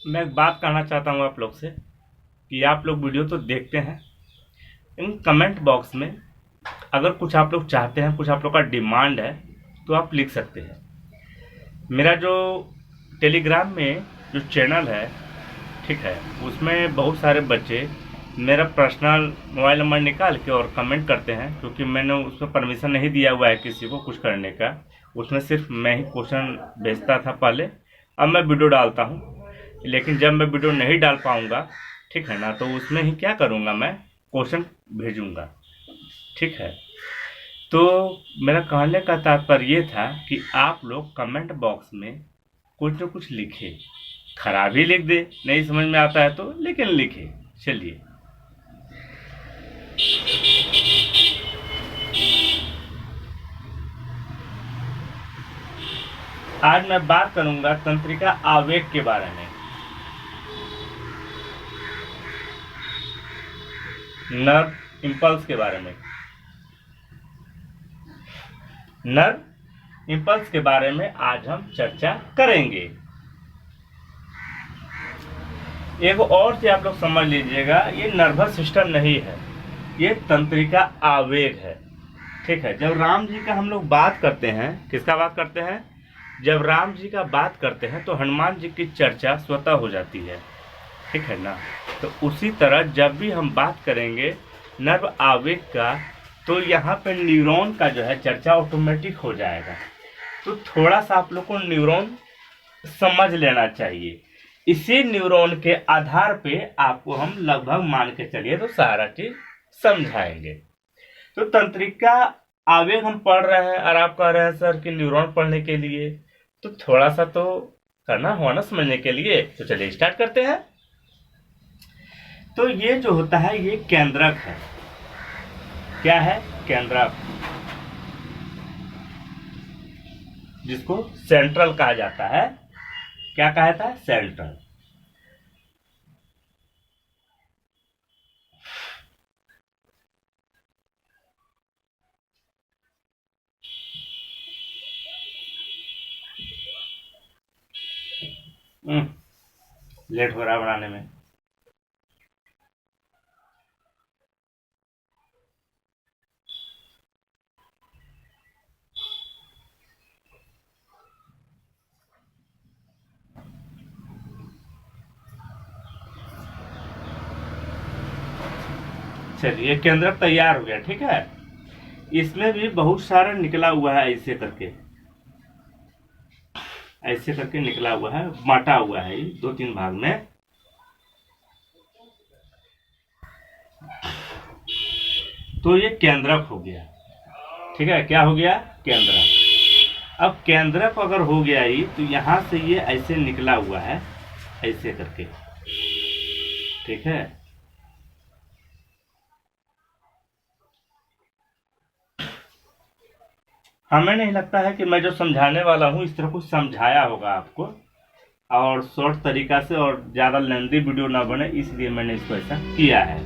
मैं एक बात कहना चाहता हूँ आप लोग से कि आप लोग वीडियो तो देखते हैं, इन कमेंट बॉक्स में अगर कुछ आप लोग चाहते हैं, कुछ आप लोग का डिमांड है तो आप लिख सकते हैं। मेरा जो टेलीग्राम में जो चैनल है, ठीक है, उसमें बहुत सारे बच्चे मेरा पर्सनल मोबाइल नंबर निकाल के और कमेंट करते हैं, क्योंकि मैंने उसमें परमिशन नहीं दिया हुआ है किसी को कुछ करने का। उसमें सिर्फ मैं ही क्वेश्चन भेजता था पहले, अब मैं वीडियो डालता हूँ। लेकिन जब मैं वीडियो नहीं डाल पाऊंगा, ठीक है ना, तो उसमें ही क्या करूंगा, मैं क्वेश्चन भेजूंगा, ठीक है। तो मेरा कहने का तात्पर्य ये था कि आप लोग कमेंट बॉक्स में कुछ न कुछ लिखे, खराब ही लिख दे, नहीं समझ में आता है तो, लेकिन लिखे। चलिए, आज मैं बात करूंगा तंत्रिका आवेग के बारे में, नर्व इम्पल्स के बारे में। नर्व इम्पल्स के बारे में आज हम चर्चा करेंगे। एक और चीज आप लोग समझ लीजिएगा, ये नर्वस सिस्टम नहीं है, ये तंत्रिका आवेग है, ठीक है। जब राम जी का हम लोग बात करते हैं, किसका बात करते हैं, जब राम जी का बात करते हैं तो हनुमान जी की चर्चा स्वतः हो जाती है, ठीक है ना। तो उसी तरह जब भी हम बात करेंगे नर्व आवेग का, तो यहाँ पे न्यूरॉन का जो है चर्चा ऑटोमेटिक हो जाएगा। तो थोड़ा सा आप लोग को न्यूरॉन समझ लेना चाहिए। इसी न्यूरॉन के आधार पे आपको हम लगभग मान के चलिए तो सारा चीज समझाएंगे। तो तंत्रिका आवेग हम पढ़ रहे हैं और आप कह रहे हैं सर कि न्यूरॉन पढ़ने के लिए तो थोड़ा सा तो करना हुआ ना समझने के लिए। तो चलिए स्टार्ट करते हैं। तो ये जो होता है ये केंद्रक है। क्या है? केंद्रक, जिसको सेंट्रल कहा जाता है। क्या कहा जाता है? सेंट्रल। लेट हो रहा है बनाने में। चलिए, केंद्रक तैयार हो गया, ठीक है। इसमें भी बहुत सारा निकला हुआ है, ऐसे करके निकला हुआ है, बांटा हुआ है दो तीन भाग में। तो ये केंद्रक हो गया, ठीक है। क्या हो गया? केंद्रक। अब केंद्रक अगर हो गया ही तो यहां से ये ऐसे निकला हुआ है, ऐसे करके, ठीक है। हमें नहीं लगता है कि मैं जो समझाने वाला हूँ इस तरह कुछ समझाया होगा आपको, और शॉर्ट तरीका से, और ज़्यादा लेंदी वीडियो ना बने, इसलिए मैंने इसको ऐसा किया है।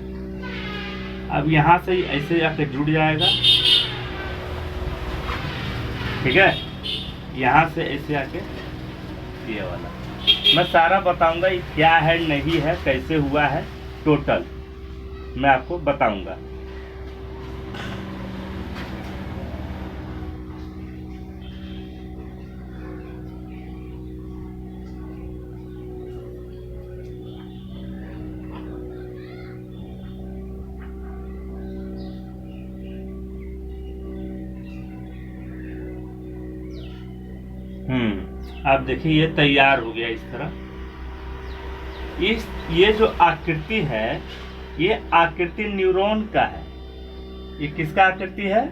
अब यहाँ से ऐसे जाके जुड़ जाएगा, ठीक है। यहाँ से ऐसे आके ये वाला मैं सारा बताऊंगा, ये क्या है, नहीं है, कैसे हुआ है, टोटल मैं आपको बताऊंगा। आप देखिए ये तैयार हो गया इस तरह। ये जो आकृति है, ये आकृति न्यूरॉन का है। ये किसका आकृति है?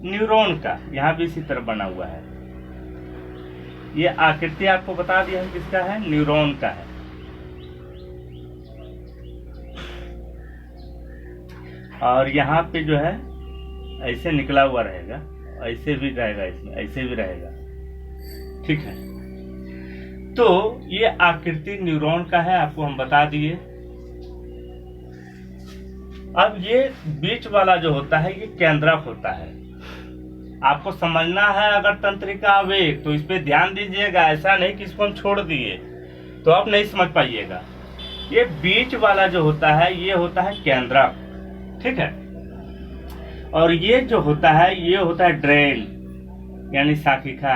न्यूरॉन का। यहाँ भी इसी तरह बना हुआ है। ये आकृति आपको बता दिया है किसका है? न्यूरॉन का है। और यहाँ पे जो है ऐसे निकला हुआ रहेगा, ऐसे भी रहेगा, इसमें ऐसे भी रहेगा, ठीक है। तो ये आकृति न्यूरॉन का है, आपको हम बता दिए। अब ये बीच वाला जो होता है ये केंद्रक होता है। आपको समझना है अगर तंत्रिका आवेग तो इस पे ध्यान दीजिएगा, ऐसा नहीं कि इसको हम छोड़ दिए। तो आप नहीं समझ पाइएगा। ये बीच वाला जो होता है ये होता है केंद्रक, ठीक है। और ये जो होता है ये होता है ड्रेन यानी शाखिका,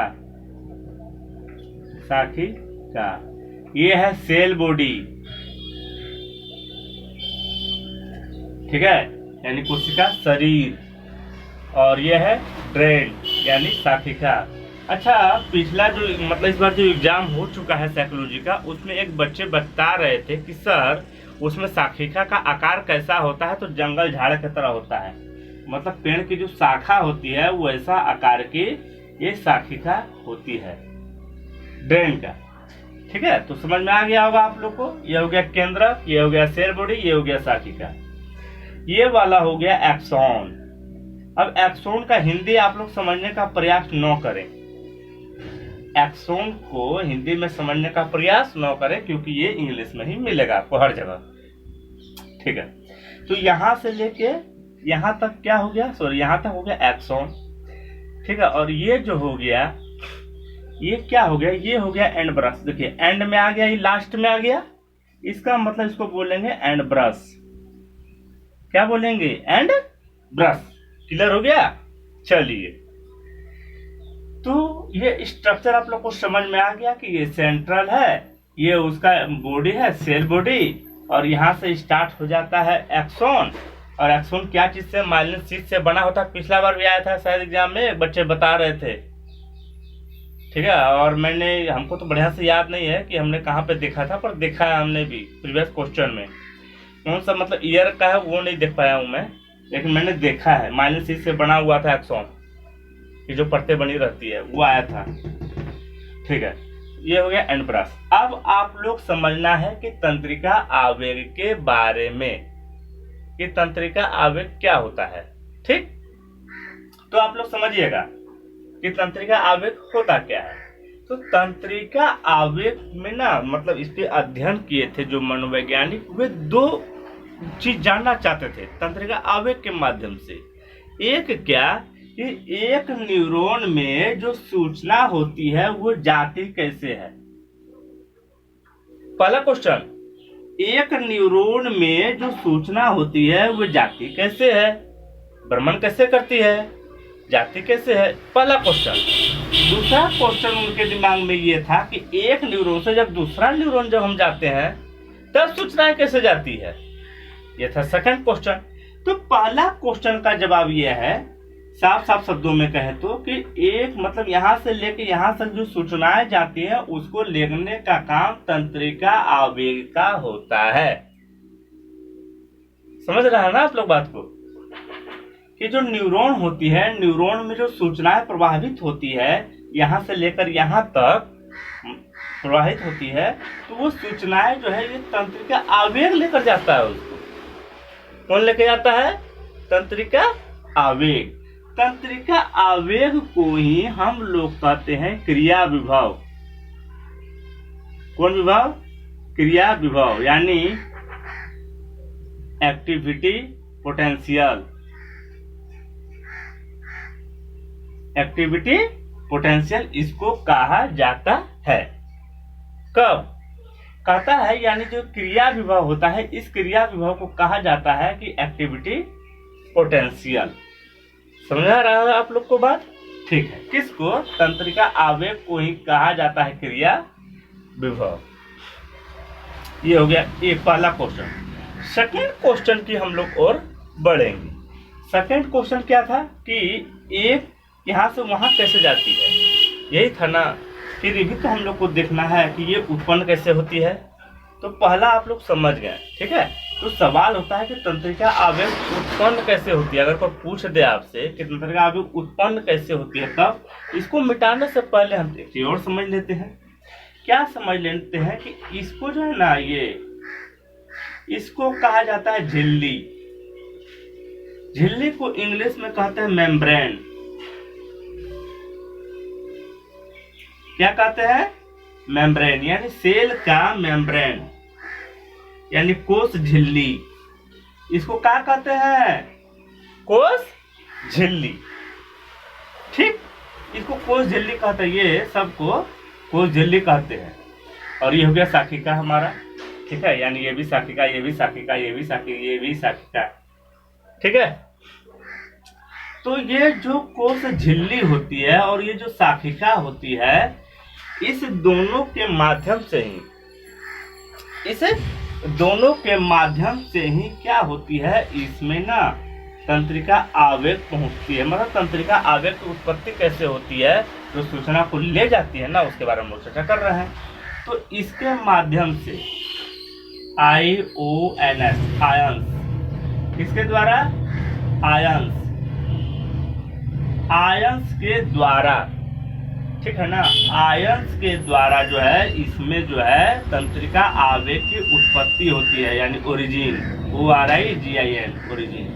शाखिका। ये है सेल बॉडी, ठीक है, यानी कोशिका शरीर। और ये है ड्रेन यानी शाखिका। अच्छा, पिछला जो मतलब इस बार जो एग्जाम हो चुका है साइकोलॉजी का, उसमें एक बच्चे बता रहे थे कि सर उसमें शाखिका का आकार कैसा होता है, तो जंगल झाड़ की तरह होता है, मतलब पेड़ की जो शाखा होती है वैसा आकार की ये शाखिका होती है ड्रेन का, ठीक है। तो समझ में आ गया होगा आप लोग को। ये हो गया केंद्र, ये हो गया सेल बॉडी, ये हो गया शाखिका। ये वाला हो गया एक्सॉन। अब एक्सॉन का हिंदी आप लोग समझने का प्रयास न करें, एक्सॉन को हिंदी में समझने का प्रयास न करें, क्योंकि ये इंग्लिश में ही मिलेगा आपको हर जगह, ठीक है। तो यहां से लेके यहां तक क्या हो गया, सॉरी यहां तक हो गया एक्सॉन, ठीक है। और ये जो हो गया ये क्या हो गया, ये हो गया एंड ब्रश। देखिए एंड में आ गया, ये लास्ट में आ गया, इसका मतलब इसको बोलेंगे एंड ब्रश। क्या बोलेंगे, एंड ब्रश। क्लियर हो गया। चलिए, तो ये स्ट्रक्चर आप लोग को समझ में आ गया कि ये सेंट्रल है, ये उसका बॉडी है सेल बॉडी, और यहाँ से स्टार्ट हो जाता है एक्सॉन। और एक्सॉन क्या चीज से, माइलिन शीथ से बना होता है। पिछला बार भी आया था शायद एग्जाम में, बच्चे बता रहे थे, ठीक है। और हमको तो बढ़िया से याद नहीं है कि हमने कहाँ पे देखा था, पर देखा है हमने भी प्रीवियस क्वेश्चन में। कौन सा मतलब ईयर का है वो नहीं देख पाया हूं मैं, लेकिन मैंने देखा है माइलिन शीथ से बना हुआ था एक्सॉन, ये जो परतें बनी रहती है वो आया था, ठीक है। ये हो गया एंड ब्रश। अब आप लोग समझना है कि तंत्रिका आवेग के बारे में, कि तंत्रिका आवेग क्या होता है, ठीक। तो आप लोग समझिएगा कि तंत्रिका आवेग होता क्या है। तो तंत्रिका आवेग में ना, मतलब इस पे अध्ययन किए थे जो मनोवैज्ञानिक, वे दो चीज जानना चाहते थे तंत्रिका आवेग के माध्यम से। एक क्या कि एक न्यूरॉन में जो सूचना होती है वो जाती कैसे है। पहला क्वेश्चन, एक न्यूरॉन में जो सूचना होती है वो जाती कैसे है, भ्रमण कैसे करती है, जाती कैसे है, पहला क्वेश्चन। दूसरा क्वेश्चन उनके दिमाग में ये था कि एक न्यूरॉन से जब दूसरा न्यूरॉन जब हम जाते हैं तब सूचनाएं कैसे जाती है, ये था सेकंड क्वेश्चन। तो पहला क्वेश्चन का जवाब यह है, साफ साफ शब्दों में कहे तो, कि एक मतलब यहां से लेके यहां तक जो सूचनाएं जाती है उसको लेने का काम तंत्रिका आवेग का होता है। समझ रहा है ना आप लोग बात को, कि जो न्यूरॉन होती है, न्यूरॉन में जो सूचनाएं प्रवाहित होती है यहां से लेकर यहां तक प्रवाहित होती है, तो वो सूचनाएं जो है ये तंत्रिका आवेग लेकर जाता है उसको। कौन लेकर जाता है, तंत्रिका आवेग। तंत्रिका आवेग को ही हम लोग कहते हैं क्रिया विभव। कौन विभव, क्रिया विभव, यानी एक्टिविटी पोटेंशियल। एक्टिविटी पोटेंशियल इसको कहा जाता है। कब कहता है, यानी जो क्रिया विभव होता है, इस क्रिया विभव को कहा जाता है कि एक्टिविटी पोटेंशियल। समझ आ रहा है आप लोग को बात, ठीक है। किसको, तंत्रिका आवेग को ही कहा जाता है क्रिया विभव। ये हो गया एक पहला क्वेश्चन। सेकेंड क्वेश्चन की हम लोग और बढ़ेंगे। सेकेंड क्वेश्चन क्या था कि एक यहां से वहां कैसे जाती है, यही था ना। फिर भी तो हम लोग को देखना है कि ये उत्पन्न कैसे होती है। तो पहला आप लोग समझ गए, ठीक है। तो सवाल होता है कि तंत्रिका आवेग उत्पन्न कैसे होती है। अगर कोई पूछ दे आपसे कि तंत्रिका आवेग उत्पन्न कैसे होती है, तब इसको मिटाने से पहले हम एक चीज और समझ लेते हैं। क्या समझ लेते हैं कि इसको जो है ना, ये इसको कहा जाता है झिल्ली। झिल्ली को इंग्लिश में कहते हैं मेम्ब्रेन। क्या कहते हैं, मेम्ब्रेन, यानी सेल का मेम्ब्रेन, यानी कोश झिल्ली। इसको क्या कहते हैं, कोश झिल्ली, ठीक। इसको कोश झिल्ली कहते हैं, ये सबको कोश झिल्ली कहते हैं। और ये हो गया शाखिका हमारा, ठीक है, यानी ये भी शाखिका, ये भी शाखिका, ये भी शाखिका, ये भी शाखिका, ठीक है। तो ये जो कोश झिल्ली होती है और ये जो शाखिका होती है, इस दोनों के माध्यम से ही, इस दोनों के माध्यम से ही क्या होती है, इसमें ना तंत्रिका आवेग पहुंचती है। मतलब तंत्रिका आवेग की उत्पत्ति कैसे होती है, जो सूचना को ले जाती है ना, उसके बारे में हम चर्चा कर रहे हैं। तो इसके माध्यम से आयोन्स, आयंस, किसके द्वारा, आयंस, आयंस के द्वारा, ठीक है ना, आयंस के द्वारा जो है इसमें जो है तंत्रिका आवेग की उत्पत्ति होती है, यानी ओरिजिन, ORIGIN, ओरिजिन,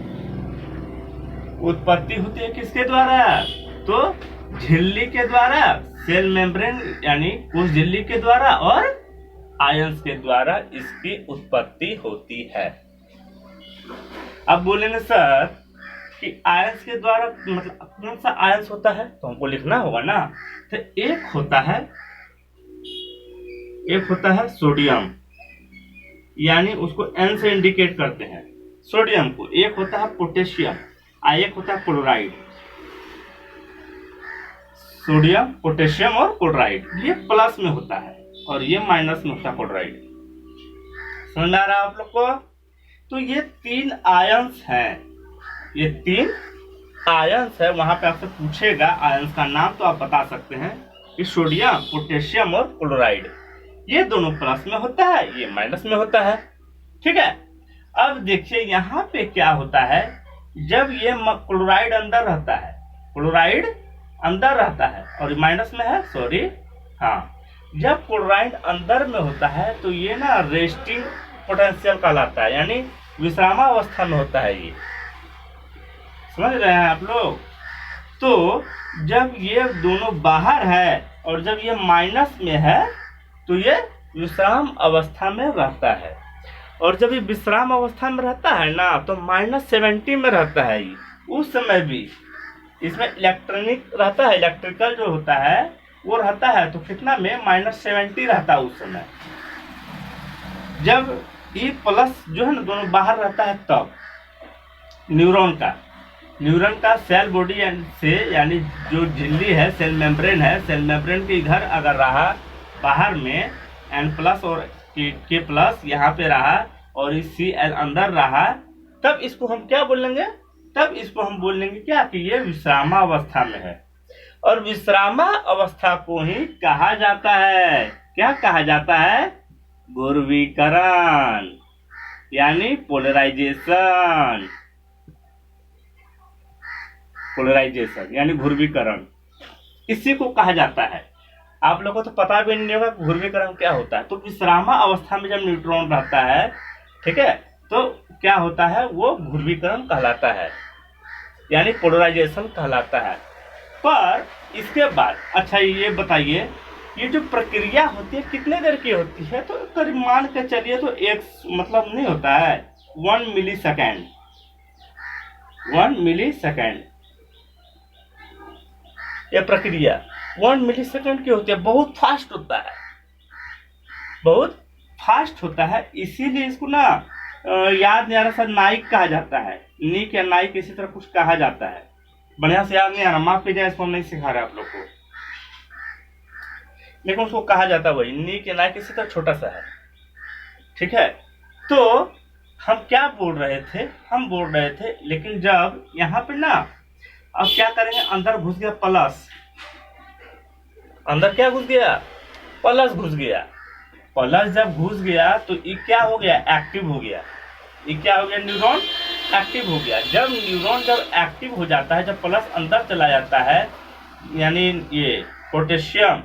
उत्पत्ति होती है किसके द्वारा, तो झिल्ली के द्वारा, सेल मेम्ब्रेन यानी कोश झिल्ली के द्वारा, और आयंस के द्वारा इसकी उत्पत्ति होती है। अब बोलेंगे सर कि आयंस के द्वारा मतलब कौन सा आयंस होता है, तो हमको लिखना होगा ना। तो एक होता है सोडियम, यानी उसको N से इंडिकेट करते हैं सोडियम को। एक होता है पोटेशियम, एक होता है क्लोराइड। सोडियम, पोटेशियम और क्लोराइड, ये प्लस में होता है और ये माइनस में होता है क्लोराइड। समझ में आ रहा है आप लोग को। तो ये 3 आयंस हैं, ये 3 आयंस है। वहां पे आपसे पूछेगा आयंस का नाम, तो आप बता सकते हैं कि सोडियम, पोटेशियम और क्लोराइड, ये दोनों प्लस में होता है, ये माइनस में होता है, ठीक है। अब देखिए यहाँ पे क्या होता है, जब ये क्लोराइड अंदर रहता है, क्लोराइड अंदर रहता है और माइनस में है, सॉरी, हाँ, जब क्लोराइड अंदर में होता है तो ये ना रेस्टिंग पोटेंशियल कहलाता है, यानी विश्रामावस्था में होता है। ये समझ रहे हैं आप लोग। तो जब ये दोनों बाहर है और जब ये माइनस में है तो ये विश्राम अवस्था में रहता है, और जब ये विश्राम अवस्था में रहता है ना तो -70 में रहता है ये। उस समय भी इसमें इलेक्ट्रॉनिक रहता है, इलेक्ट्रिकल जो होता है वो रहता है, तो कितना में -70 रहता है उस समय। जब E प्लस जो है ना दोनों बाहर रहता है, तब न्यूरॉन का सेल बॉडी से, यानी जो झिल्ली है, सेल मेम्ब्रेन है, सेल मेम्ब्रेन के इधर अगर रहा बाहर में N+ और K+ यहाँ पे रहा और इस Cl अंदर रहा, तब इसको हम क्या बोलेंगे, तब इसको हम बोलेंगे क्या कि ये विश्रामावस्था में है। और विश्रामा अवस्था को ही कहा जाता है, क्या कहा जाता है, ध्रुवीकरण, यानी पोलराइजेशन, यानी ध्रुवीकरण, इसी को कहा जाता है। आप लोगों को तो पता भी नहीं होगा ध्रुवीकरण क्या होता है। तो विश्रामा अवस्था में जब न्यूट्रॉन रहता है, ठीक है, तो क्या होता है, वो ध्रुवीकरण कहलाता है, यानी पोलराइजेशन कहलाता है। पर इसके बाद अच्छा ये बताइए, ये जो प्रक्रिया होती है कितने देर की होती है, तो करीब मान के चलिए तो एक मतलब नहीं होता है, 1 मिलीसेकेंड, 1 मिलीसेकेंड ये प्रक्रिया 1 मिलीसेकेंड की होती है। बहुत फास्ट होता है, बहुत फास्ट होता है, इसीलिए इसको ना याद नहीं आ रहा, सर नाइक कहा जाता है, नीक या नाइक इसी तरह कुछ कहा जाता है, बढ़िया से याद नहीं आ रहा, माफ कीजिए, इसको हम नहीं सिखा रहे आप लोग को, लेकिन उसको कहा जाता है वही नीक या नाइक, इसी तरह छोटा सा है, ठीक है। तो हम क्या बोल रहे थे, हम बोल रहे थे, लेकिन जब यहाँ पे ना अब क्या करेंगे, अंदर घुस गया प्लस, अंदर क्या घुस गया, प्लस घुस गया। प्लस जब घुस गया तो ये क्या हो गया, एक्टिव हो गया। ये क्या हो गया, न्यूरॉन एक्टिव हो गया। जब न्यूरॉन जब एक्टिव हो जाता है, जब प्लस अंदर चला जाता है, यानी ये पोटेशियम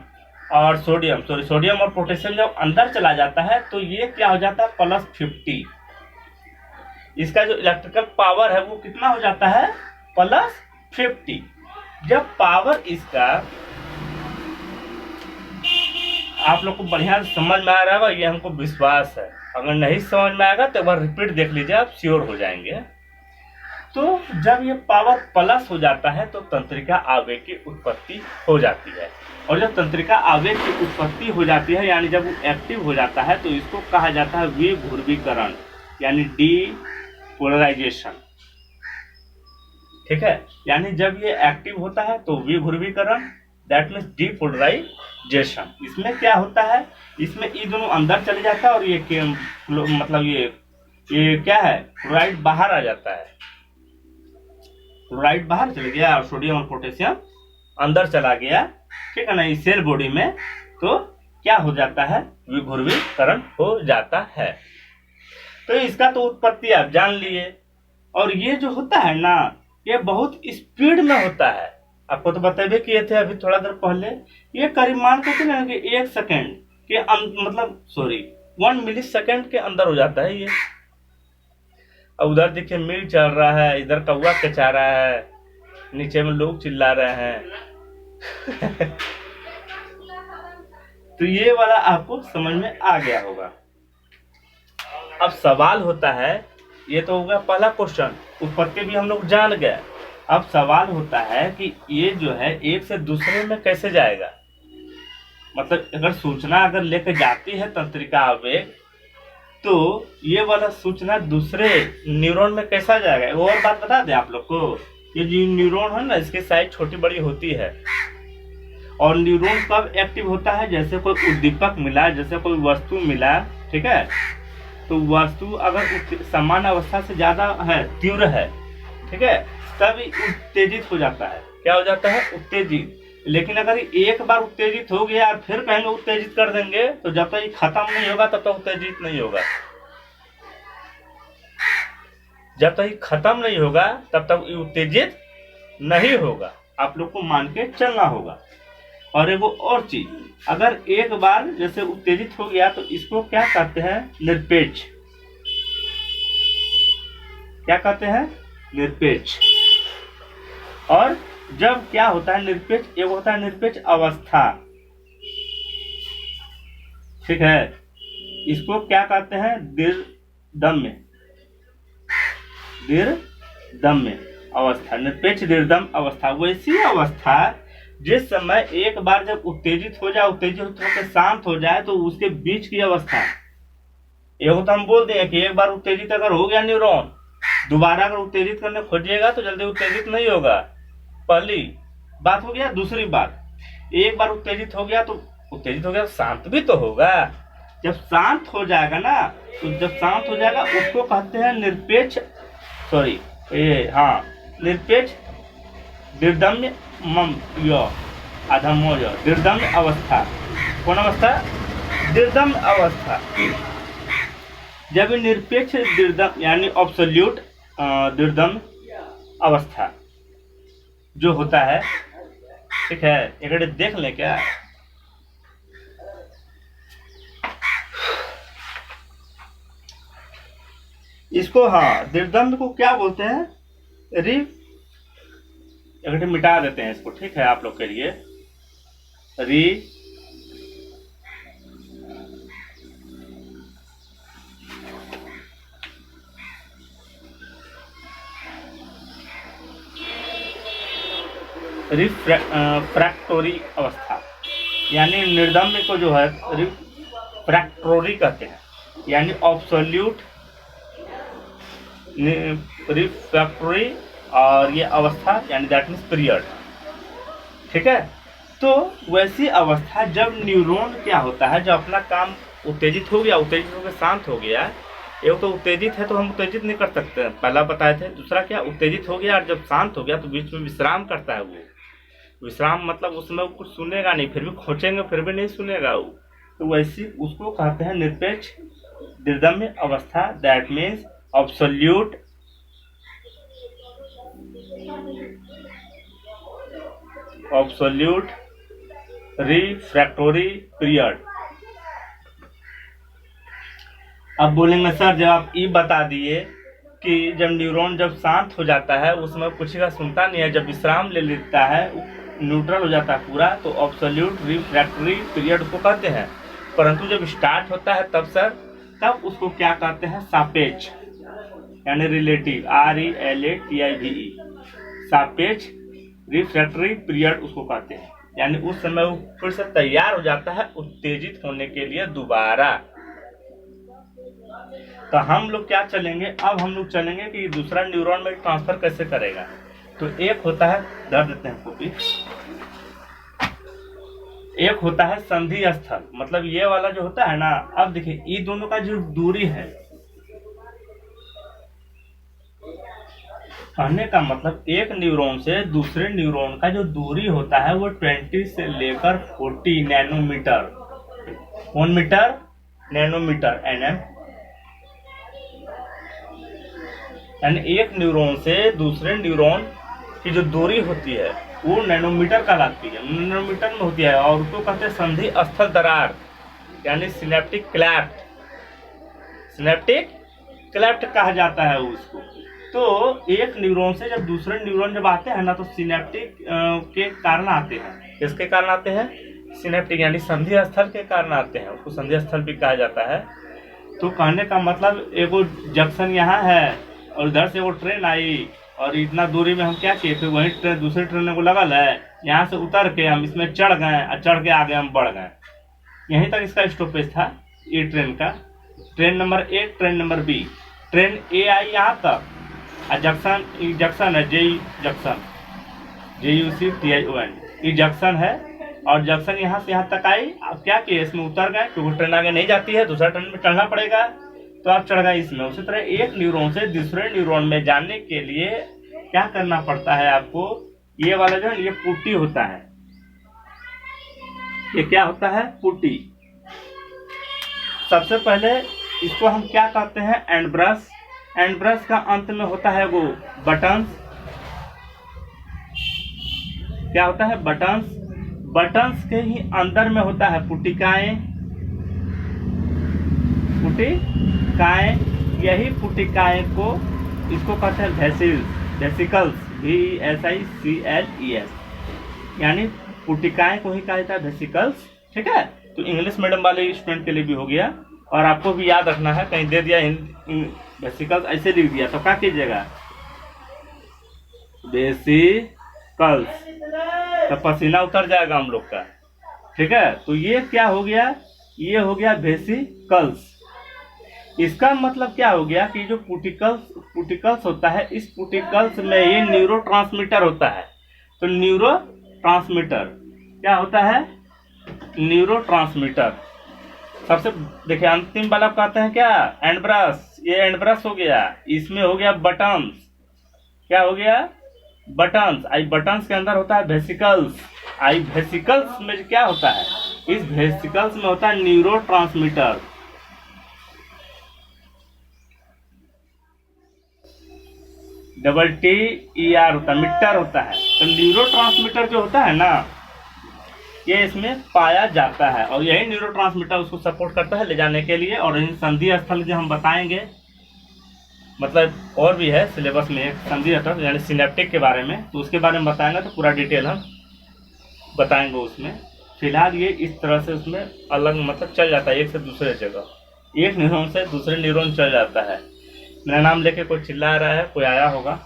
और सोडियम और पोटेशियम जब अंदर चला जाता है तो ये क्या हो जाता है, +50। इसका जो इलेक्ट्रिकल पावर है वो कितना हो जाता है, +50। जब पावर इसका आप लोग को बढ़िया समझ में आ रहा होगा, ये हमको विश्वास है। अगर नहीं समझ में आएगा तो एक बार रिपीट देख लीजिए, आप श्योर हो जाएंगे। तो जब ये पावर प्लस हो जाता है तो तंत्रिका आवेग की उत्पत्ति हो जाती है। और जब तंत्रिका आवेग की उत्पत्ति हो जाती है, यानी जब वो एक्टिव हो जाता है, तो इसको कहा जाता है विध्रुवीकरण, यानी डीपोलराइजेशन। ठीक है, यानी जब ये एक्टिव होता है तो विध्रुवीकरण, दैट मीन्स डीपोलराइजेशन। इसमें क्या होता है, इसमें ये दोनों अंदर चले जाता है और ये मतलब ये क्या है, क्लोराइड बाहर आ जाता है। क्लोराइड बाहर चले गया और सोडियम और पोटेशियम अंदर चला गया। ठीक है ना, इस सेल बॉडी में तो क्या हो जाता है, विध्रुवीकरण हो जाता है। तो इसका तो उत्पत्ति आप जान लिए। और ये जो होता है ना, ये बहुत स्पीड में होता है। आपको तो बताइए किए थे अभी थोड़ा देर पहले, ये करीब मान के चले कि 1 सेकेंड के मतलब 1 मिली सेकेंड के अंदर हो जाता है ये। अब उधर देखिए मिल चल रहा है, इधर कौवा कचा रहा है, नीचे में लोग चिल्ला रहे हैं। तो ये वाला आपको समझ में आ गया होगा। अब सवाल होता है, ये तो होगा पहला क्वेश्चन, उत्पत्ति भी हम लोग जान गए। अब सवाल होता है कि ये जो है एक से दूसरे में कैसे जाएगा। मतलब अगर सूचना अगर लेकर जाती है तंत्रिका आवेग, तो ये वाला सूचना दूसरे न्यूरॉन में कैसा जाएगा। वो और बात बता दें आप लोग को, ये जो न्यूरॉन है ना, इसकी साइज छोटी बड़ी होती है। और न्यूरॉन कब एक्टिव होता है, जैसे कोई उद्दीपक मिला, जैसे कोई वस्तु मिला, ठीक है, तो वस्तु अगर समान अवस्था से ज्यादा है, तीव्र है, ठीक है, तब उत्तेजित हो जाता है। क्या हो जाता है, उत्तेजित। लेकिन अगर एक बार उत्तेजित हो गया और फिर कहेंगे उत्तेजित कर देंगे, तो जब तक ये खत्म नहीं होगा तब तक उत्तेजित नहीं होगा। जब तक ये खत्म नहीं होगा तब तक ये उत्तेजित नहीं होगा। आप लोग को मान के चलना होगा। और एक और चीज, अगर एक बार जैसे उत्तेजित हो गया तो इसको क्या कहते हैं, निरपेक्ष। क्या कहते हैं, निरपेक्ष। और जब क्या होता है निरपेक्ष, एक होता है निरपेक्ष अवस्था। ठीक है, इसको क्या कहते हैं, दीर्घदम्य। दीर्घदम्य अवस्था, निरपेक्ष दीर्घदम्य अवस्था। वैसी अवस्था जिस समय एक बार जब उत्तेजित हो जाए, उत्तेजित होकर शांत हो जाए, तो उसके बीच की अवस्था। ये तो हम बोल दें कि एक बार उत्तेजित अगर हो गया न्यूरॉन, दोबारा अगर उत्तेजित करने खोजिएगा तो जल्दी उत्तेजित नहीं होगा। पहली बात हो गया। दूसरी बात, एक बार उत्तेजित हो गया तो शांत भी तो होगा। जब शांत हो जाएगा ना, तो जब शांत हो जाएगा उसको कहते हैं निरपेक्ष, निरपेक्ष दीर्घदम्य दीर्घदम्य अवस्था। कौन अवस्था, दीर्घदम्य अवस्था। जब निरपेक्ष दीर्घदम्य यानी एब्सोल्यूट दीर्घदम्य अवस्था जो होता है, ठीक है, एक देख लें क्या। इसको दीर्घदम्य को क्या बोलते हैं, एक मिटा देते हैं इसको, ठीक है, आप लोग के लिए। रिफ्रैक्टोरी अवस्था, यानी निर्दम्य को जो है रिफ्रैक्टोरी कहते हैं, यानी एब्सोल्यूट रिफ्रैक्टोरी। और ये अवस्था यानी दैट मीन्स पीरियड। ठीक है, तो वैसी अवस्था जब न्यूरॉन क्या होता है, जब अपना काम उत्तेजित हो गया, उत्तेजित होकर शांत हो गया। एक तो उत्तेजित है तो हम उत्तेजित नहीं कर सकते, पहला बताए थे। दूसरा क्या, उत्तेजित हो गया और जब शांत हो गया तो बीच में विश्राम करता है। वो विश्राम मतलब उसमें कुछ सुनेगा नहीं, फिर भी खोजेंगे फिर भी नहीं सुनेगा वो। तो वैसी उसको कहते हैं निरपेक्ष दीर्घदम्य अवस्था, दैट मीन्स एब्सोल्यूट रिफ्रैक्टोरी पीरियड। अब बोलेंगे सर जब आप ये बता दिए कि जब न्यूरॉन जब शांत हो जाता है उसमें कुछ का सुनता नहीं है, जब विश्राम ले लेता है, न्यूट्रल हो जाता है पूरा, तो एब्सोल्यूट रिफ्रैक्टोरी पीरियड को कहते हैं। परंतु जब स्टार्ट होता है तब सर, तब उसको क्या कहते हैं, सापेक्ष यानी रिलेटिव, RELATIVE, सापेक्ष रिफ्रैक्टोरी पीरियड उसको कहते हैं। यानी उस समय वो फिर से तैयार हो जाता है उत्तेजित होने के लिए दोबारा। तो हम लोग क्या चलेंगे, अब हम लोग चलेंगे कि दूसरा न्यूरॉन में ट्रांसफर कैसे करेगा। तो एक होता है, धर देते हैं कॉपी, एक होता है संधि स्थल, मतलब ये वाला जो होता है ना, अब देखिए ये दोनों का जो दूरी है, कहने का मतलब एक न्यूरॉन से दूसरे न्यूरॉन का जो दूरी होता है वो 20 से लेकर 40 नैनोमीटर, 1 मीटर नैनोमीटर nm, यानी एक न्यूरॉन से दूसरे न्यूरॉन की जो दूरी होती है वो नैनोमीटर कहलाती है, नैनोमीटर में होती है, और उसको कहते हैं संधि स्थल दरार, यानी सिनेप्टिक क्लैफ्ट, सिनेप्टिक क्लैफ्ट कहा जाता है उसको। तो एक न्यूरॉन से जब दूसरे न्यूरॉन जब आते हैं ना, तो सिनेप्टिक के कारण आते हैं। किसके कारण आते हैं? सिनेप्टिक, यानी संधि स्थल के कारण आते हैं, उसको संधि स्थल भी कहा जाता है। तो कहने का मतलब एगो जंक्शन यहाँ है और इधर से वो ट्रेन आई और इतना दूरी में हम क्या किए, फिर वही ट्रेन दूसरी ट्रेन को लगल है, यहाँ से उतर के हम इसमें चढ़ गए और चढ़ के आगे हम बढ़ गए, यहीं तक इसका स्टॉपेज था ये ट्रेन का। Train number A, train number B, train A आई यहाँ तक, और जंक्शन है JU जंक्शन, JUCTION, ये जंक्शन है, और जंक्शन यहाँ से यहाँ तक आई। अब क्या किए, इसमें उतर गए क्योंकि ट्रेन आगे नहीं जाती है, दूसरा ट्रेन में चढ़ना पड़ेगा, तो आप चढ़ गए इसमें। उसी तरह एक न्यूरॉन से दूसरे न्यूरॉन में जाने के लिए क्या करना पड़ता है आपको, ये वाला जो है ये पुट्टी होता है, ये क्या होता है, पुट्टी। सबसे पहले इसको हम क्या कहते हैं, एंड ब्रश। एंड ब्रश का अंत में होता है वो बटन्स, क्या होता है, बटन्स। बटन्स के ही अंदर में होता है पुटिकाएं, पुटिकाएं। यही पुटिकाएं को इसको कहते हैं वेसिल्स, वेसिकल्स, VESICLES, यानी पुटिकाएं को ही कहा जाता है वेसिकल्स। ठीक है, तो इंग्लिश मीडियम वाले स्टूडेंट के लिए भी हो गया, और आपको भी याद रखना है, कहीं दे दिया वेसिकल्स ऐसे लिख दिया तो क्या कीजिएगा, वेसिकल्स, तो पसीना उतर जाएगा हम लोग का। ठीक है, तो ये क्या हो गया, ये हो गया वेसिकल्स। इसका मतलब क्या हो गया कि जो पुटिकल्स होता है, इस पुटिकल्स में ये न्यूरोट्रांसमीटर होता है। तो न्यूरोट्रांसमीटर क्या होता है, न्यूरोट्रांसमीटर। सबसे देखिए अंतिम वाला कहते हैं क्या, एंड ब्रश, ये एंड ब्रश हो गया। इसमें हो गया बटन्स, क्या हो गया, बटन्स। आई बटन्स के अंदर होता है वेसिकल्स। आई वेसिकल्स में क्या होता है, इस वेसिकल्स में होता है न्यूरोट्रांसमीटर। TER होता है, मीटर होता है। तो न्यूरोट्रांसमीटर जो होता है ना, ये इसमें पाया जाता है, और यही न्यूरोट्रांसमीटर उसको सपोर्ट करता है ले जाने के लिए। और इन संधि स्थल जो हम बताएंगे, मतलब और भी है सिलेबस में एक संधि स्थल यानी सिनेप्टिक के बारे में, तो उसके बारे में बताएंगे, तो पूरा डिटेल हम बताएंगे उसमें। फिलहाल ये इस तरह से उसमें अलग मतलब चल जाता है, एक से दूसरे जगह, एक न्यूरॉन से दूसरे न्यूरॉन चल जाता है। मेरा नाम लेके कोई चिल्ला रहा है, कोई आया होगा,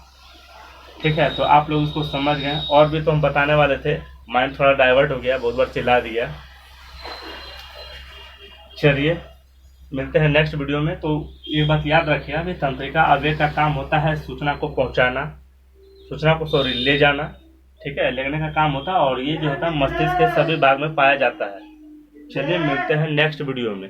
ठीक है, तो आप लोग उसको समझ गए। और भी तो हम बताने वाले थे, माइंड थोड़ा डाइवर्ट हो गया, बहुत बार चिल्ला दिया। चलिए मिलते हैं नेक्स्ट वीडियो में। तो ये बात याद रखिए, अभी तंत्रिका आवेग का काम होता है सूचना को पहुंचाना, सूचना को ले जाना, ठीक है, लेने का काम होता है, और ये जो होता है मस्तिष्क के सभी भाग में पाया जाता है। चलिए मिलते हैं नेक्स्ट वीडियो में।